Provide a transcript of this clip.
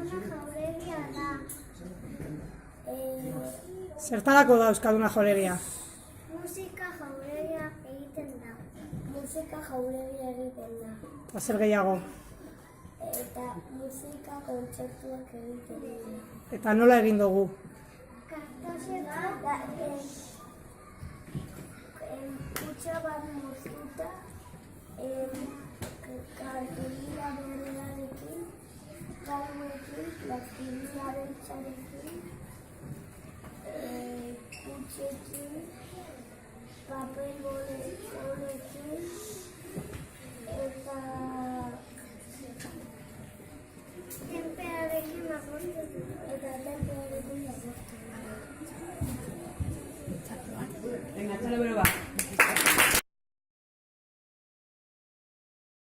Euskaduna jauregia da. Zertarako da Euskaduna jauregia? Musika jauregia egiten da. Musika jauregia egiten da. Eta zer gehiago? Eta musika kontzertuak egiten da. Eta nola egin dugu? Kartasetan da kutsa bat moztuta kartelina berdearekin, galguekin, plastilina beltzarekin, kutsekin, papel boleton